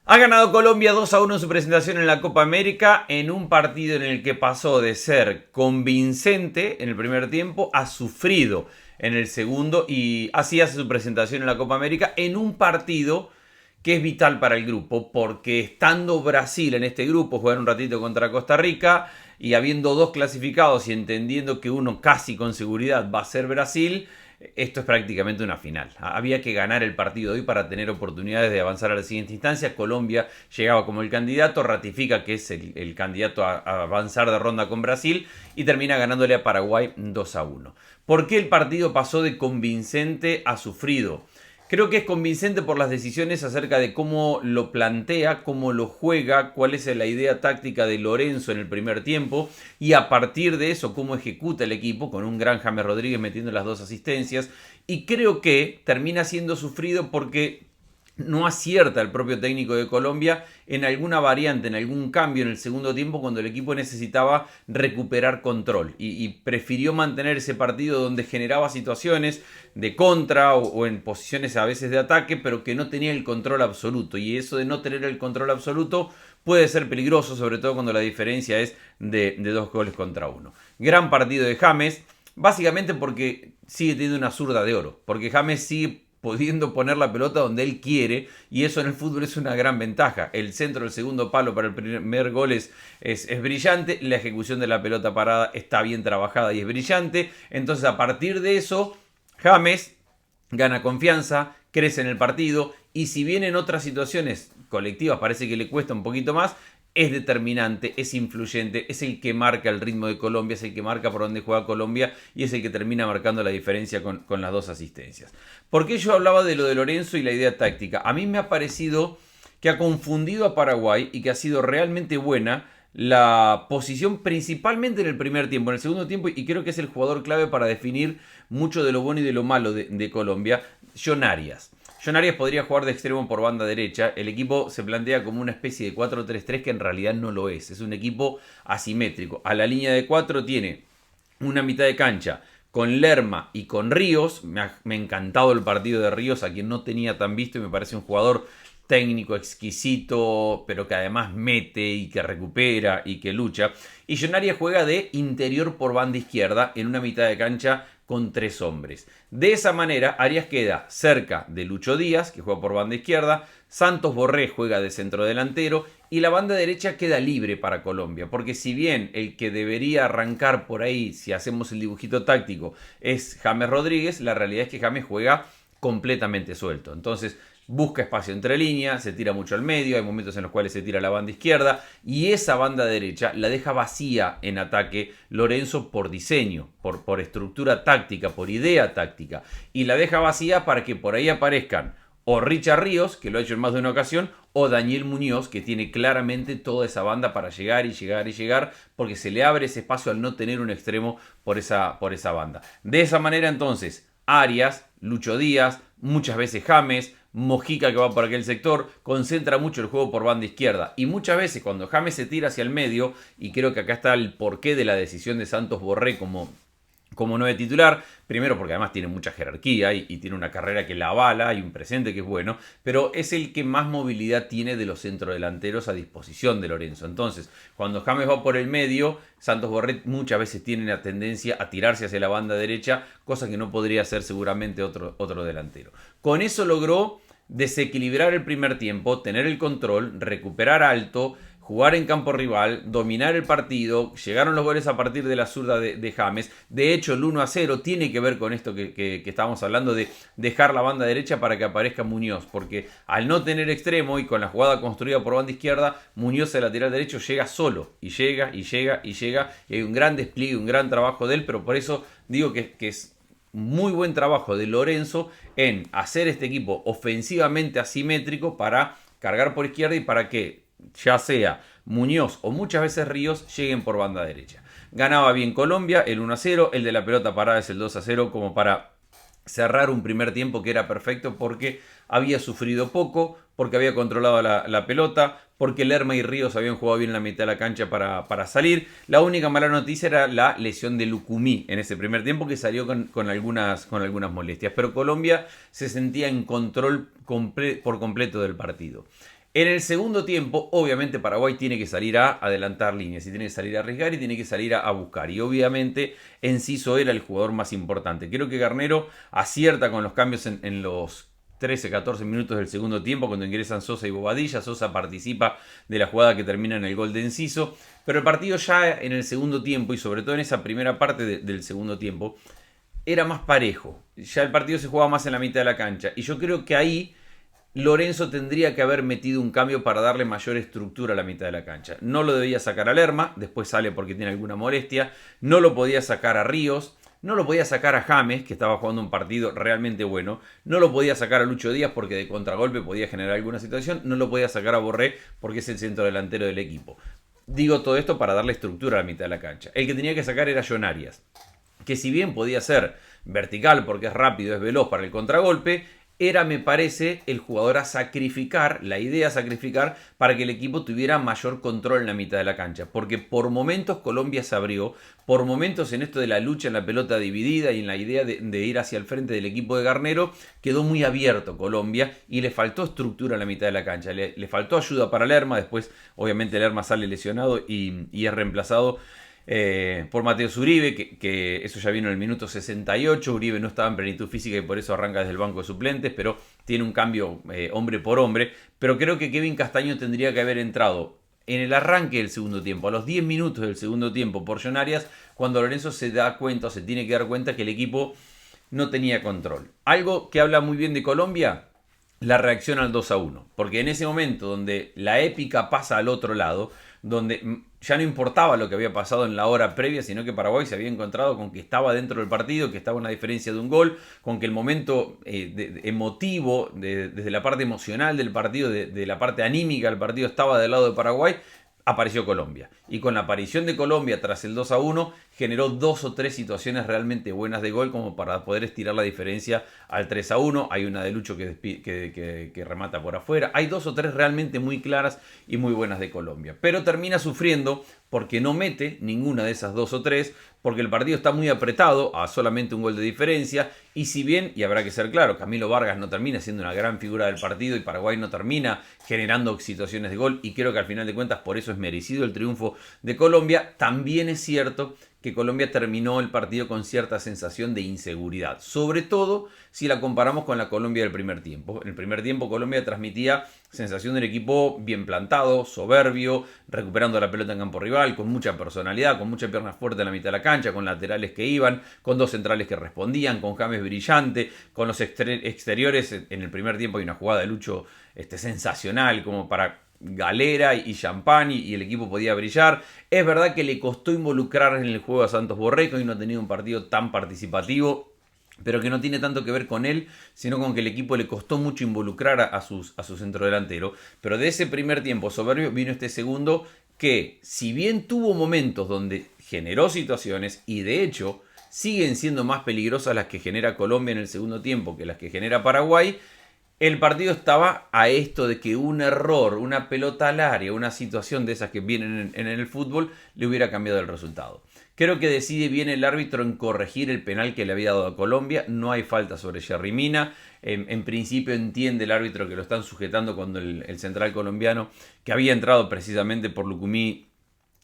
Ha ganado Colombia 2-1 en su presentación en la Copa América en un partido en el que pasó de ser convincente en el primer tiempo a sufrido en el segundo, y así hace su presentación en la Copa América en un partido que es vital para el grupo, porque estando Brasil en este grupo, jugar un ratito contra Costa Rica y habiendo dos clasificados y entendiendo que uno casi con seguridad va a ser Brasil, esto es prácticamente una final. Había que ganar el partido de hoy para tener oportunidades de avanzar a la siguiente instancia. Colombia llegaba como el candidato, ratifica que es el candidato a avanzar de ronda con Brasil y termina ganándole a Paraguay 2-1. ¿Por qué el partido pasó de convincente a sufrido? Creo que es convincente por las decisiones acerca de cómo lo plantea, cómo lo juega, cuál es la idea táctica de Lorenzo en el primer tiempo y a partir de eso cómo ejecuta el equipo con un gran James Rodríguez metiendo las dos asistencias. Y creo que termina siendo sufrido porque no acierta el propio técnico de Colombia en alguna variante, en algún cambio en el segundo tiempo cuando el equipo necesitaba recuperar control y prefirió mantener ese partido donde generaba situaciones de contra o en posiciones a veces de ataque, pero que no tenía el control absoluto, y eso de no tener el control absoluto puede ser peligroso, sobre todo cuando la diferencia es de 2 goles contra 1. Gran partido de James, básicamente porque sigue teniendo una zurda de oro, porque James sigue pudiendo poner la pelota donde él quiere, y eso en el fútbol es una gran ventaja. El centro del segundo palo para el primer gol es brillante, la ejecución de la pelota parada está bien trabajada y es brillante. Entonces a partir de eso James gana confianza, crece en el partido, y si bien en otras situaciones colectivas parece que le cuesta un poquito más, es determinante, es influyente, es el que marca el ritmo de Colombia, es el que marca por dónde juega Colombia y es el que termina marcando la diferencia con las dos asistencias. ¿Por qué yo hablaba de lo de Lorenzo y la idea táctica? A mí me ha parecido que ha confundido a Paraguay y que ha sido realmente buena la posición principalmente en el primer tiempo. En el segundo tiempo, y creo que es el jugador clave para definir mucho de lo bueno y de lo malo de Colombia, John Arias. John Arias podría jugar de extremo por banda derecha. El equipo se plantea como una especie de 4-3-3 que en realidad no lo es. Es un equipo asimétrico. A la línea de 4 tiene una mitad de cancha con Lerma y con Ríos. Me ha encantado el partido de Ríos, a quien no tenía tan visto, y me parece un jugador técnico exquisito, pero que además mete y que recupera y que lucha. Y John Arias juega de interior por banda izquierda en una mitad de cancha con 3 hombres. De esa manera, Arias queda cerca de Lucho Díaz, que juega por banda izquierda, Santos Borré juega de centrodelantero y la banda derecha queda libre para Colombia, porque si bien el que debería arrancar por ahí, si hacemos el dibujito táctico, es James Rodríguez, la realidad es que James juega completamente suelto. Entonces busca espacio entre líneas, se tira mucho al medio, hay momentos en los cuales se tira a la banda izquierda, y esa banda derecha la deja vacía en ataque Lorenzo por diseño, por estructura táctica, por idea táctica, y la deja vacía para que por ahí aparezcan o Richard Ríos, que lo ha hecho en más de una ocasión, o Daniel Muñoz, que tiene claramente toda esa banda para llegar y llegar y llegar, porque se le abre ese espacio al no tener un extremo por esa banda. De esa manera entonces Arias, Lucho Díaz, muchas veces James, Mojica, que va por aquel sector, concentra mucho el juego por banda izquierda. Y muchas veces cuando James se tira hacia el medio, y creo que acá está el porqué de la decisión de Santos Borré como 9 titular, primero porque además tiene mucha jerarquía y tiene una carrera que la avala y un presente que es bueno, pero es el que más movilidad tiene de los centrodelanteros a disposición de Lorenzo. Entonces, cuando James va por el medio, Santos Borré muchas veces tiene la tendencia a tirarse hacia la banda derecha, cosa que no podría hacer seguramente otro delantero. Con eso logró desequilibrar el primer tiempo, tener el control, recuperar alto, jugar en campo rival, dominar el partido. Llegaron los goles a partir de la zurda de James. De hecho, el 1-0 tiene que ver con esto que estábamos hablando de dejar la banda derecha para que aparezca Muñoz, porque al no tener extremo y con la jugada construida por banda izquierda, Muñoz, el lateral derecho, llega solo, y llega, y llega, y llega, y hay un gran despliegue, un gran trabajo de él, pero por eso digo que es muy buen trabajo de Lorenzo en hacer este equipo ofensivamente asimétrico para cargar por izquierda y para que ya sea Muñoz o muchas veces Ríos lleguen por banda derecha. Ganaba bien Colombia, el 1-0, el de la pelota parada es el 2-0, como para cerrar un primer tiempo que era perfecto porque había sufrido poco, porque había controlado la pelota, porque Lerma y Ríos habían jugado bien la mitad de la cancha para salir. La única mala noticia era la lesión de Lucumí en ese primer tiempo, que salió con algunas molestias, pero Colombia se sentía en control por completo del partido. En el segundo tiempo, obviamente Paraguay tiene que salir a adelantar líneas y tiene que salir a arriesgar y tiene que salir a buscar. Y obviamente Enciso era el jugador más importante. Creo que Garnero acierta con los cambios en los 13, 14 minutos del segundo tiempo cuando ingresan Sosa y Bobadilla. Sosa participa de la jugada que termina en el gol de Enciso. Pero el partido ya en el segundo tiempo y sobre todo en esa primera parte del segundo tiempo era más parejo. Ya el partido se jugaba más en la mitad de la cancha. Y yo creo que ahí Lorenzo tendría que haber metido un cambio para darle mayor estructura a la mitad de la cancha. No lo debía sacar a Lerma, después sale porque tiene alguna molestia. No lo podía sacar a Ríos. No lo podía sacar a James, que estaba jugando un partido realmente bueno. No lo podía sacar a Lucho Díaz porque de contragolpe podía generar alguna situación. No lo podía sacar a Borré porque es el centro delantero del equipo. Digo todo esto para darle estructura a la mitad de la cancha. El que tenía que sacar era John Arias, que si bien podía ser vertical porque es rápido, es veloz para el contragolpe, era, me parece, el jugador a sacrificar, la idea a sacrificar para que el equipo tuviera mayor control en la mitad de la cancha. Porque por momentos Colombia se abrió, por momentos en esto de la lucha en la pelota dividida y en la idea de ir hacia el frente del equipo de Garnero, quedó muy abierto Colombia y le faltó estructura en la mitad de la cancha. Le faltó ayuda para Lerma, después obviamente Lerma sale lesionado y es reemplazado por Mateus Uribe, que eso ya vino en el minuto 68. Uribe no estaba en plenitud física y por eso arranca desde el banco de suplentes, pero tiene un cambio hombre por hombre. Pero creo que Kevin Castaño tendría que haber entrado en el arranque del segundo tiempo, a los 10 minutos del segundo tiempo por John Arias, cuando Lorenzo se da cuenta o se tiene que dar cuenta que el equipo no tenía control. Algo que habla muy bien de Colombia, la reacción al 2-1, porque en ese momento donde la épica pasa al otro lado, donde ya no importaba lo que había pasado en la hora previa, sino que Paraguay se había encontrado con que estaba dentro del partido, que estaba a una diferencia de un gol, con que el momento emotivo, desde la parte emocional del partido, de la parte anímica del partido, estaba del lado de Paraguay. Apareció Colombia. Y con la aparición de Colombia tras el 2-1 generó 2 o 3 situaciones realmente buenas de gol como para poder estirar la diferencia al 3-1. Hay una de Lucho que remata por afuera. Hay 2 o 3 realmente muy claras y muy buenas de Colombia. Pero termina sufriendo porque no mete ninguna de esas 2 o 3, porque el partido está muy apretado a solamente un gol de diferencia. Y si bien, y habrá que ser claro, Camilo Vargas no termina siendo una gran figura del partido y Paraguay no termina generando situaciones de gol, y creo que al final de cuentas por eso es merecido el triunfo de Colombia, también es cierto que Colombia terminó el partido con cierta sensación de inseguridad, sobre todo si la comparamos con la Colombia del primer tiempo. En el primer tiempo Colombia transmitía sensación del equipo bien plantado, soberbio, recuperando la pelota en campo rival, con mucha personalidad, con mucha pierna fuerte en la mitad de la cancha, con laterales que iban, con 2 centrales que respondían, con James brillante, con los exteriores. En el primer tiempo hay una jugada de Lucho sensacional como para Galera y Champagne y el equipo podía brillar. Es verdad que le costó involucrar en el juego a Santos Borré, que hoy no ha tenido un partido tan participativo, pero que no tiene tanto que ver con él, sino con que el equipo le costó mucho involucrar a su centrodelantero. Pero de ese primer tiempo soberbio vino este segundo que, si bien tuvo momentos donde generó situaciones y de hecho siguen siendo más peligrosas las que genera Colombia en el segundo tiempo que las que genera Paraguay, el partido estaba a esto de que un error, una pelota al área, una situación de esas que vienen en el fútbol, le hubiera cambiado el resultado. Creo que decide bien el árbitro en corregir el penal que le había dado a Colombia. No hay falta sobre Jerry Mina. En principio entiende el árbitro que lo están sujetando cuando el central colombiano, que había entrado precisamente por Lucumí,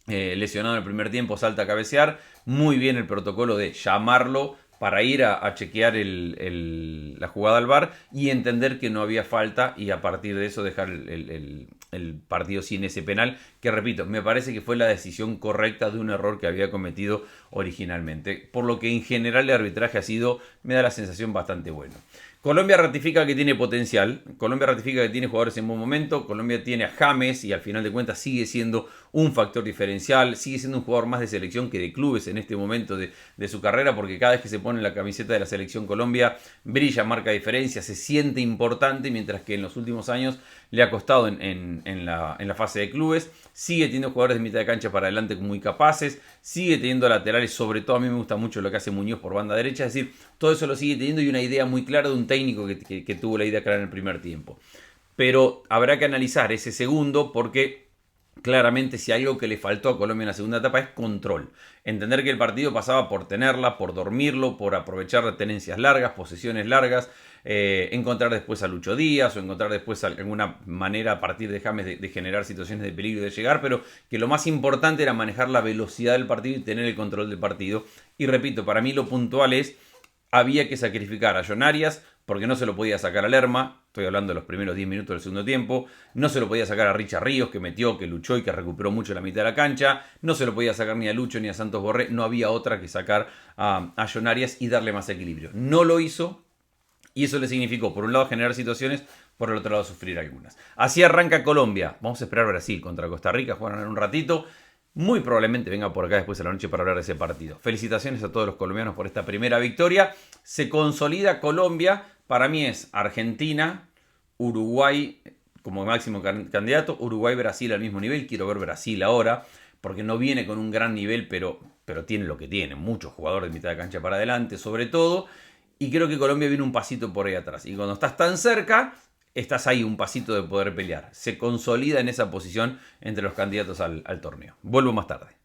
lesionado en el primer tiempo, salta a cabecear. Muy bien el protocolo de llamarlo para ir a chequear la jugada al VAR y entender que no había falta y a partir de eso dejar el partido sin ese penal, que repito, me parece que fue la decisión correcta de un error que había cometido originalmente. Por lo que en general el arbitraje ha sido, me da la sensación, bastante bueno. Colombia ratifica que tiene potencial, Colombia ratifica que tiene jugadores en buen momento, Colombia tiene a James y al final de cuentas sigue siendo un factor diferencial, sigue siendo un jugador más de selección que de clubes en este momento de su carrera, porque cada vez que se pone la camiseta de la selección Colombia brilla, marca diferencia, se siente importante, mientras que en los últimos años le ha costado en la fase de clubes. Sigue teniendo jugadores de mitad de cancha para adelante muy capaces, sigue teniendo laterales, sobre todo a mí me gusta mucho lo que hace Muñoz por banda derecha, es decir, todo eso lo sigue teniendo y una idea muy clara de un técnico que tuvo la idea clara en el primer tiempo. Pero habrá que analizar ese segundo porque Claramente, si algo que le faltó a Colombia en la segunda etapa es control. Entender que el partido pasaba por tenerla, por dormirlo, por aprovechar tenencias largas, posesiones largas, encontrar después a Lucho Díaz o encontrar después alguna manera a partir de James de generar situaciones de peligro y de llegar, pero que lo más importante era manejar la velocidad del partido y tener el control del partido. Y repito, para mí lo puntual es, había que sacrificar a John Arias porque no se lo podía sacar a Lerma, estoy hablando de los primeros 10 minutos del segundo tiempo, no se lo podía sacar a Richard Ríos, que metió, que luchó y que recuperó mucho la mitad de la cancha, no se lo podía sacar ni a Lucho ni a Santos Borré, no había otra que sacar a John Arias y darle más equilibrio. No lo hizo y eso le significó, por un lado, generar situaciones, por el otro lado, sufrir algunas. Así arranca Colombia, vamos a esperar Brasil contra Costa Rica, juegan en un ratito. Muy probablemente venga por acá después de la noche para hablar de ese partido. Felicitaciones a todos los colombianos por esta primera victoria. Se consolida Colombia. Para mí es Argentina, Uruguay como máximo candidato, Uruguay-Brasil al mismo nivel. Quiero ver Brasil ahora, porque no viene con un gran nivel, pero tiene lo que tiene. Muchos jugadores de mitad de cancha para adelante, sobre todo. Y creo que Colombia viene un pasito por ahí atrás. Y cuando estás tan cerca, estás ahí un pasito de poder pelear. Se consolida en esa posición entre los candidatos al torneo. Vuelvo más tarde.